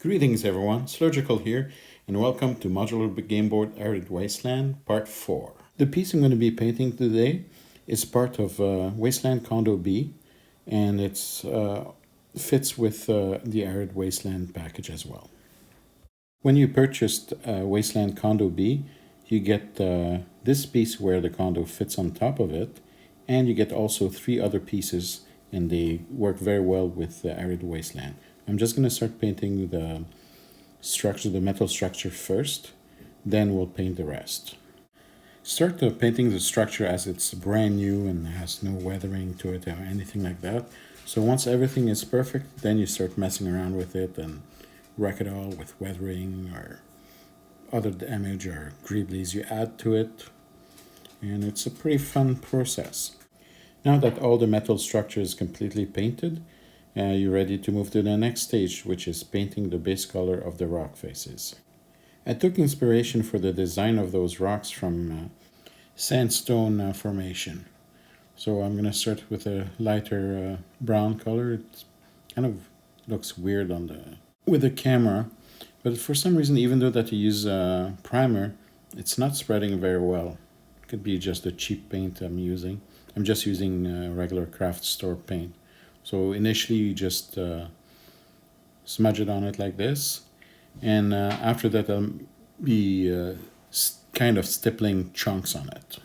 Greetings everyone, Slurgical here, and welcome to Modular Game Board Arid Wasteland Part 4. The piece I'm going to be painting today is part of Wasteland Condo B, and it fits with the Arid Wasteland package as well. When you purchased Wasteland Condo B, you get this piece where the condo fits on top of it, and you get also 3 other pieces, and they work very well with the Arid Wasteland. I'm just going to start painting the structure, the metal structure first, then we'll paint the rest. Start painting the structure as it's brand new and has no weathering to it or anything like that. So once everything is perfect, then you start messing around with it and wreck it all with weathering or other damage or greeblies you add to it. And it's a pretty fun process. Now that all the metal structure is completely painted, you're ready to move to the next stage, which is painting the base color of the rock faces. I took inspiration for the design of those rocks from sandstone formation. So I'm going to start with a lighter brown color. It kind of looks weird with the camera, but for some reason, even though that you use primer, it's not spreading very well. It could be just the cheap paint I'm using. I'm just using regular craft store paint. So initially you just smudge it on it like this, and after that I'll be kind of stippling chunks on it.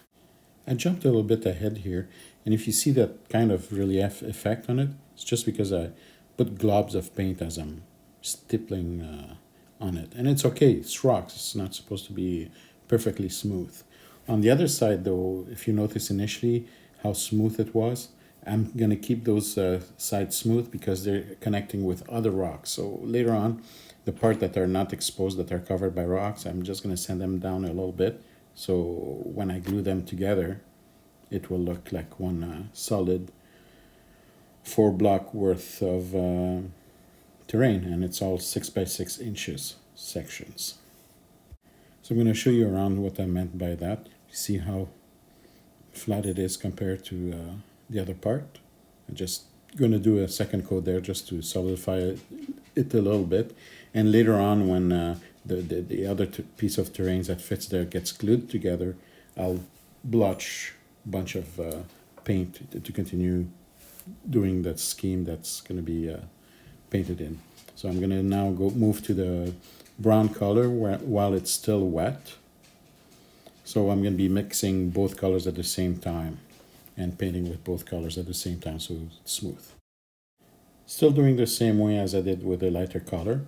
I jumped a little bit ahead here, and if you see that kind of relief effect on it, it's just because I put globs of paint as I'm stippling on it. And it's okay, it's rocks, it's not supposed to be perfectly smooth. On the other side though, if you notice initially how smooth it was, I'm going to keep those sides smooth because they're connecting with other rocks. So later on, the part that are not exposed, that are covered by rocks, I'm just going to sand them down a little bit. So when I glue them together, it will look like one solid 4-block worth of terrain. And it's all 6 by 6 inches sections. So I'm going to show you around what I meant by that. You see how flat it is compared to the other part. I'm just going to do a second coat there just to solidify it a little bit, and later on when the other piece of terrain that fits there gets glued together, I'll blotch a bunch of paint to continue doing that scheme that's going to be painted in. So I'm going to now move to the brown color while it's still wet. So I'm going to be mixing both colors at the same time and painting with both colors at the same time so it's smooth. Still doing the same way as I did with the lighter color,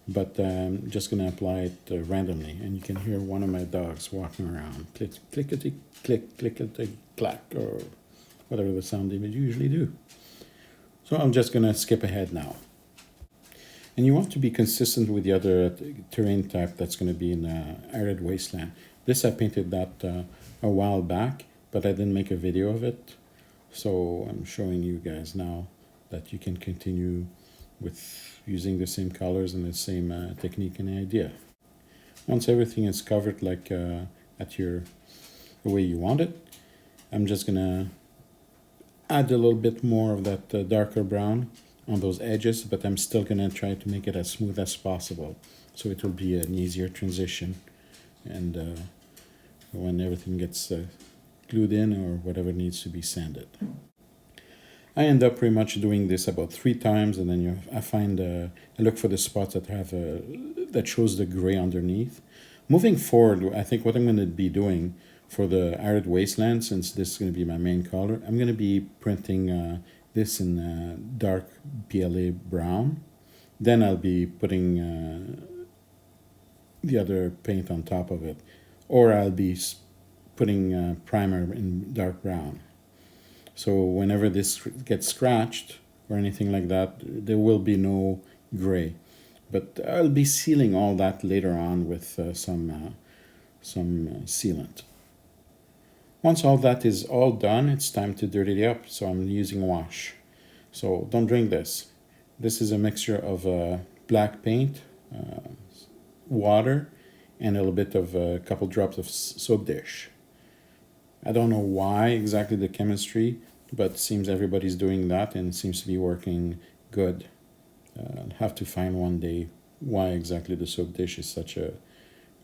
but I'm just going to apply it randomly, and you can hear one of my dogs walking around, click, clickety, click, clickety, clack, or whatever the sound they would usually do. So I'm just going to skip ahead now. And you want to be consistent with the other terrain type that's going to be in Arid Wasteland. This I painted that a while back, but I didn't make a video of it, so I'm showing you guys now that you can continue with using the same colors and the same technique and idea. Once everything is covered like the way you want it, I'm just gonna add a little bit more of that darker brown on those edges, but I'm still gonna try to make it as smooth as possible so it will be an easier transition, and when everything gets glued in or whatever needs to be sanded. I end up pretty much doing this about 3 times, and then I look for the spots that have that shows the gray underneath. Moving forward, I think what I'm going to be doing for the Arid Wasteland, since this is going to be my main color, I'm going to be printing this in dark PLA brown. Then I'll be putting the other paint on top of it, or I'll be putting primer in dark brown. So whenever this gets scratched or anything like that, there will be no gray. But I'll be sealing all that later on with some sealant. Once all that is all done, it's time to dirty it up. So I'm using wash. So don't drink this. This is a mixture of black paint, water, and a little bit of a couple drops of soap dish. I don't know why exactly the chemistry, but it seems everybody's doing that and it seems to be working good. I'll have to find one day why exactly the soap dish is such a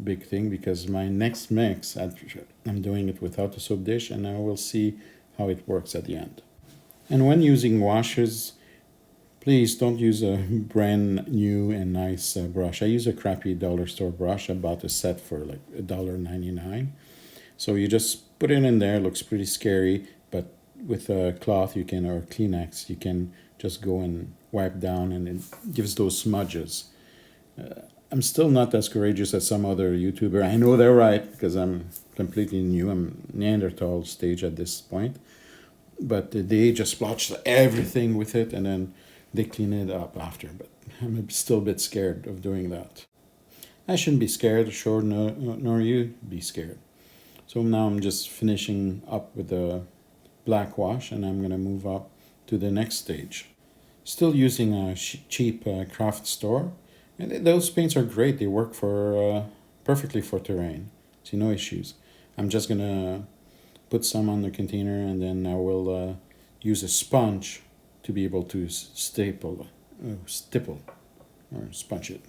big thing, because my next mix, I'm doing it without the soap dish, and I will see how it works at the end. And when using washes, please don't use a brand new and nice brush. I use a crappy dollar store brush. I bought a set for like $1.99. So you just put it in there. It looks pretty scary, but with a cloth or Kleenex, you can just go and wipe down, and it gives those smudges. I'm still not as courageous as some other YouTuber. I know they're right, because I'm completely new. I'm Neanderthal stage at this point. But they just splotch everything with it, and then they clean it up after. But I'm still a bit scared of doing that. I shouldn't be scared, sure, nor you be scared. So now I'm just finishing up with the black wash, and I'm going to move up to the next stage. Still using a cheap craft store. And those paints are great. They work for perfectly for terrain. See, no issues. I'm just going to put some on the container, and then I will use a sponge to be able to stipple or sponge it.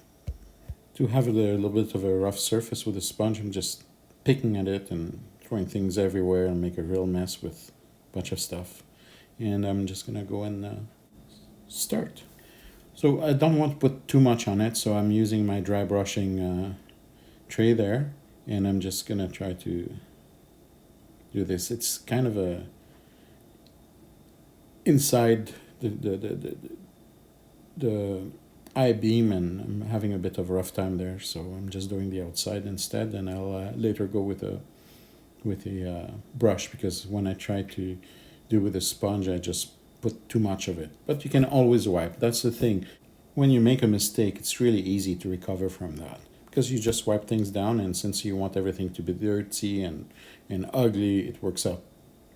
To have a little bit of a rough surface with a sponge, I'm just picking at it and throwing things everywhere and make a real mess with a bunch of stuff. And I'm just going to go and start. So I don't want to put too much on it, so I'm using my dry brushing tray there, and I'm just going to try to do this. It's kind of a inside the I-beam, and I'm having a bit of a rough time there, so I'm just doing the outside instead, and I'll later go with a brush, because when I try to do with a sponge, I just put too much of it. But you can always wipe. That's the thing. When you make a mistake, it's really easy to recover from that, because you just wipe things down, and since you want everything to be dirty and ugly, it works out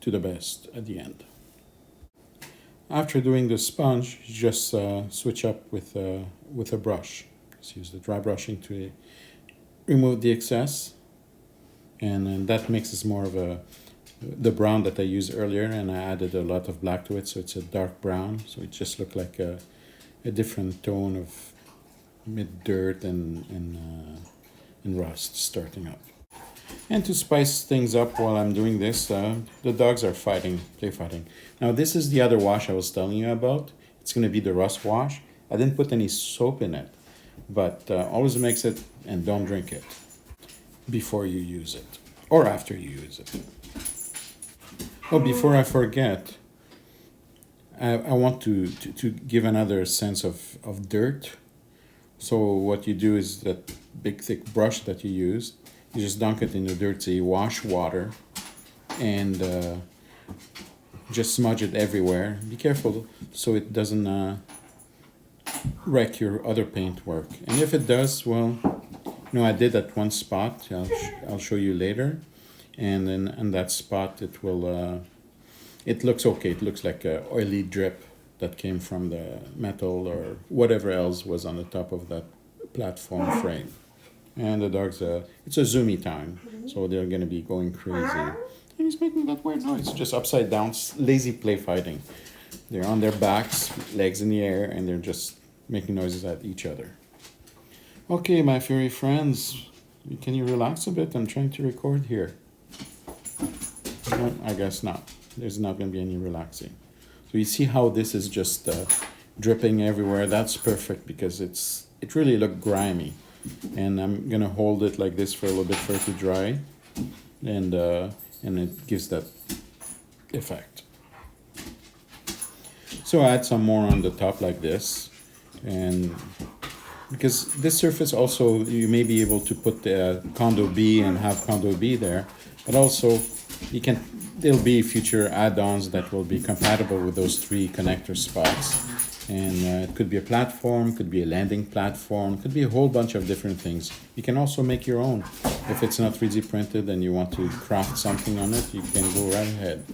to the best at the end. After doing the sponge, you just switch up with a brush. Just use the dry brushing to remove the excess, and then that mixes more of the brown that I used earlier, and I added a lot of black to it, so it's a dark brown, so it just looked like a different tone of mid-dirt and rust starting up. And to spice things up while I'm doing this, the dogs are play fighting. Now this is the other wash I was telling you about. It's going to be the rust wash. I didn't put any soap in it, but always mix it and don't drink it before you use it or after you use it. Oh, before I forget, I want to give another sense of dirt. So what you do is that big thick brush that you use, you just dunk it in the dirty wash water and just smudge it everywhere. Be careful so it doesn't wreck your other paint work. And if it does, well, I did at one spot. I'll show you later. And then on that spot, it will. It looks okay. It looks like an oily drip that came from the metal or whatever else was on the top of that platform frame. And the dogs, it's a zoomy time, so they're going to be going crazy. And he's making that weird noise, just upside down, lazy play fighting. They're on their backs, legs in the air, and they're just making noises at each other. Okay, my furry friends, can you relax a bit? I'm trying to record here. No, I guess not. There's not going to be any relaxing. So you see how this is just dripping everywhere? That's perfect, because it really looked grimy. And I'm going to hold it like this for a little bit for it to dry. And it gives that effect. So I add some more on the top like this. And because this surface also, you may be able to put the Condo B and have Condo B there. But also, there'll be future add-ons that will be compatible with those 3 connector spots. And it could be a platform, could be a landing platform, could be a whole bunch of different things. You can also make your own. If it's not 3D printed and you want to craft something on it, you can go right ahead.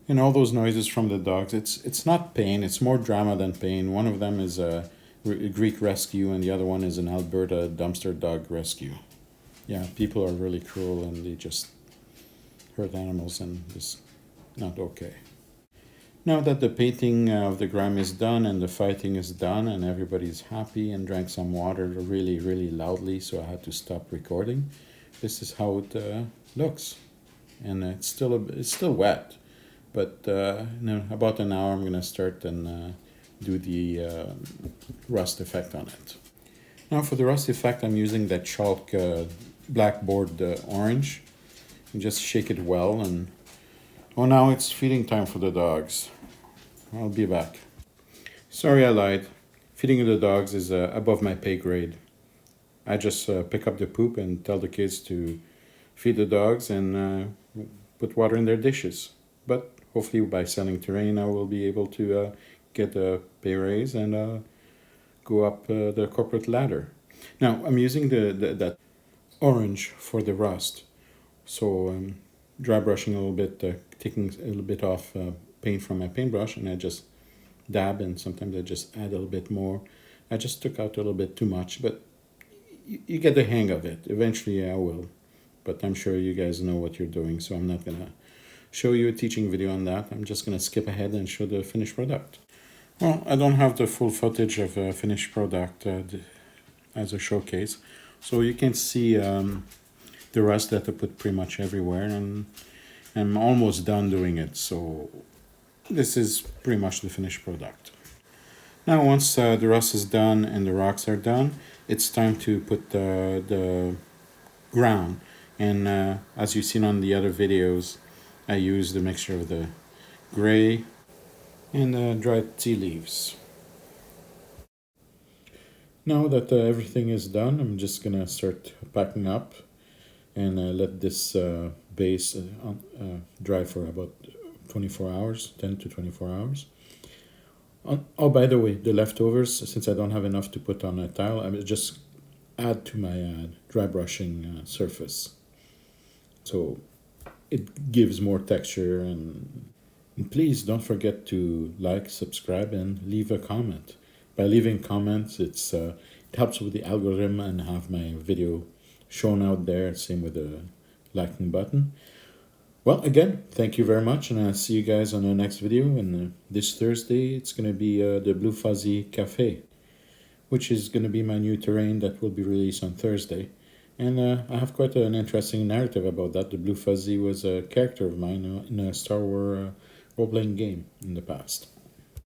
And all those noises from the dogs, it's not pain, it's more drama than pain. One of them is a Greek rescue, and the other one is an Alberta dumpster dog rescue. Yeah, people are really cruel, and they just hurt animals, and it's not okay. Now that the painting of the grime is done and the fighting is done and everybody's happy and drank some water really, really loudly, so I had to stop recording. This is how it looks, and it's still wet, but in about an hour I'm gonna start and do the rust effect on it. Now for the rust effect, I'm using that chalk blackboard orange. You just shake it well, and oh, now it's feeding time for the dogs. I'll be back. Sorry, I lied. Feeding the dogs is above my pay grade. I just pick up the poop and tell the kids to feed the dogs and put water in their dishes. But hopefully by selling terrain, I will be able to get a pay raise and go up the corporate ladder. Now, I'm using that orange for the rust. So dry brushing a little bit, taking a little bit off paint from my paintbrush, and I just dab, and sometimes I just add a little bit more. I just took out a little bit too much, but you get the hang of it. Eventually I will, but I'm sure you guys know what you're doing, so I'm not gonna show you a teaching video on that. I'm just gonna skip ahead and show the finished product. Well, I don't have the full footage of a finished product as a showcase, so you can see the rest that I put pretty much everywhere, and I'm almost done doing it, so this is pretty much the finished product. Now once the rust is done and the rocks are done, it's time to put the ground, and as you've seen on the other videos, I used a mixture of the gray and dried tea leaves. Now that everything is done, I'm just gonna start packing up and let this base dry for about 24 hours, 10 to 24 hours. Oh, by the way, the leftovers, since I don't have enough to put on a tile, I will just add to my dry brushing surface. So it gives more texture, and please don't forget to like, subscribe, and leave a comment. By leaving comments, it helps with the algorithm and have my video shown out there. Same with the liking button. Well, again, thank you very much, and I'll see you guys on the next video. And this Thursday, it's going to be the Blue Fuzzy Cafe, which is going to be my new terrain that will be released on Thursday. And I have quite an interesting narrative about that. The Blue Fuzzy was a character of mine in a Star Wars role-playing game in the past.